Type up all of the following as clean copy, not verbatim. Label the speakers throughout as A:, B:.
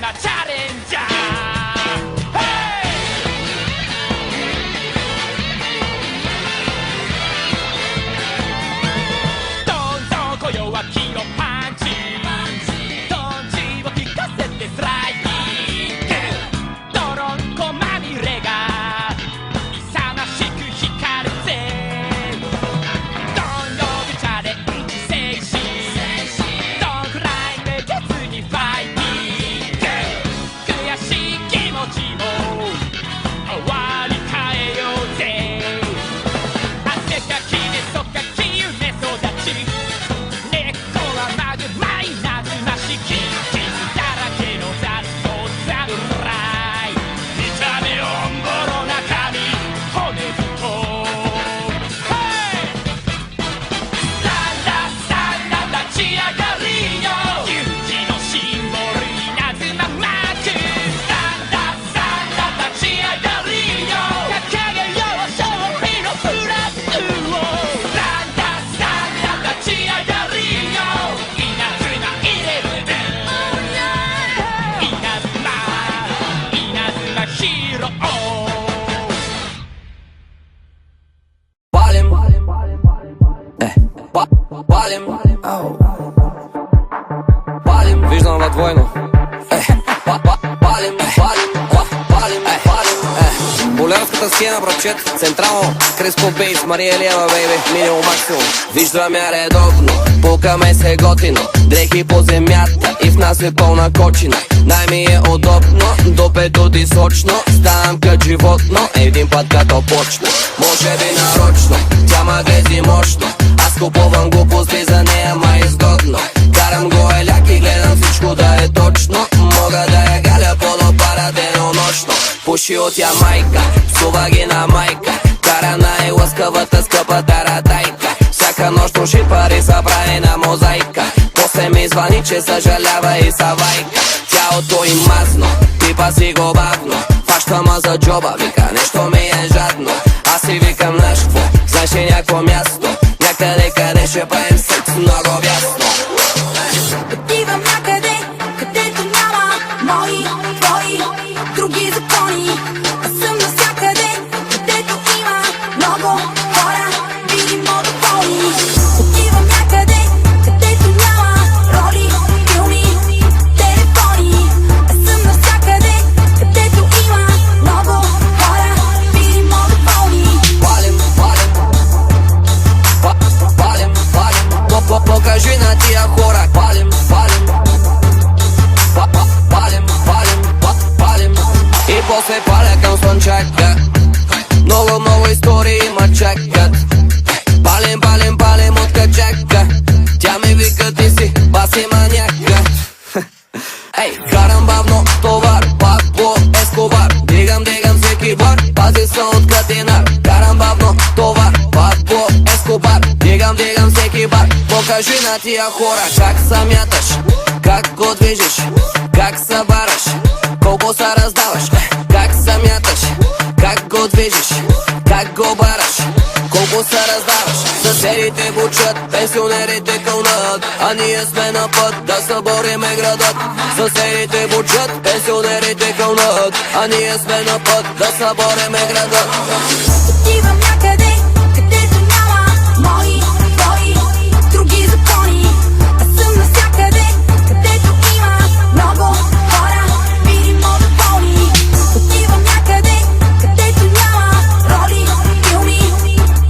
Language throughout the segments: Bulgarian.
A: なチャレンジャー。どんどん今宵はキロパンチ、トンチを効かせてスライディング、ドロンコまみれが勇ましく光るぜ。どんよびチャレンジ精神、どんくらいめげずにファイティング、悔しい気持ちも割り替えようぜ。汗かきねそかき夢育ち、根っこはマグマイナズマしき傷だらけのザルとザルライ、見た目オンボロ中身骨太、サンダサンダ立ち上がりよ、勇気のシンボル稲妻マーク、サンダサンダ立ち上がりよ、掲げよう勝利のフラッグを、サンダサンダ立ち上がりよ、稲妻イレブン、稲妻ヒーロー。
B: Палим, палим, палим, виждам във двойно. Палим, палим, Болярската схема, братчет, централно, Криспо Бейс, Мария Лева, бейби, минимум максимум. Виждам я редовно, пукаме се готино, дрехи по земята и в нас е пълна кочина. Най-ми е удобно, до петоти сочно, ставам кът животно, един път като почна. Може би нарочно, тя ма грези мощно, аз купувам глупости за нея, ма изгодно. Карам го еляк и гледам всичко да е точно, мога да я галя по-допара денонощно. Пуши от Ямайка, псува ги на майка, кара най-лъскавата скъпа таратайка. Всяка нощ туши пари събрани на мозайка, после ми звъни, че съжалява и савайка. Тялото им мазно, пипа си го бавно, фаща ма за джоба, вика нещо ми е жадно. Аз си викам знаеш какво, знаеш ли някакво място, някъде къде ще правим секс много ясно.
C: Отивам някъде, където няма мои, твои, други закони. Аз съм навсякъде, където има много хора, видимо доволни. Отивам някъде, където няма роли, филми, телефони. Аз съм навсякъде, където има много хора, видимо доволни.
B: Палим, покажи на тия хора. Палим, и после паля към слънчака. Много истории ма чакат. Палим от качака. Тя ми вика ти си баси маняка. Ей, карам бавно товар, Пабло Ескобар. Дигам всеки бар, пази се от катинар. Карам бавно товар, Пабло Ескобар. Дигам всеки бар. Покажи на тия хора как се мяташ, как го движиш, как се бараш, колко се раздаваш. Как се мяташ, как го движиш, как го бараш, колко се раздаваш. Съседите бучат, пенсионерите кълнат, а ние сме на път да събориме градът. Съседите бучат, пенсионерите кълнат, а ние сме на път да събориме градът.
C: Отивам някъде, където няма мои, твои, други закони. Аз съм навсякъде, където има много хора, видимо доволни. Отивам някъде, където няма роли, филми,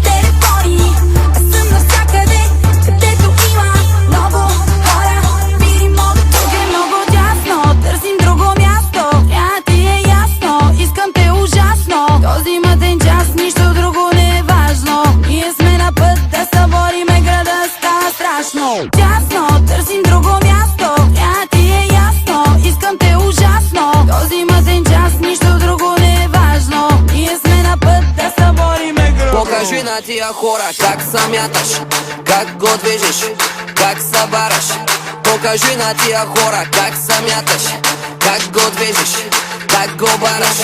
C: телефони. Аз съм навсякъде, където има много хора, видимо доволни. Тук е много тясно, търсим друго място. Трябва ти е ясно, искам те ужасно. Този мъден час, нищо друго не е важно. Ние сме на път да събориме града, става страшно. Тясно, търсим друго място. Трябва ти е ясно, искам те ужасно. Този мъден час, нищо друго не е важно. Ние сме на път да събориме града.
B: Покажи на тия хора как се мяташ, как го движиш, как се бараш. Покажи на тия хора как се мяташ, как го движиш, как го бараш.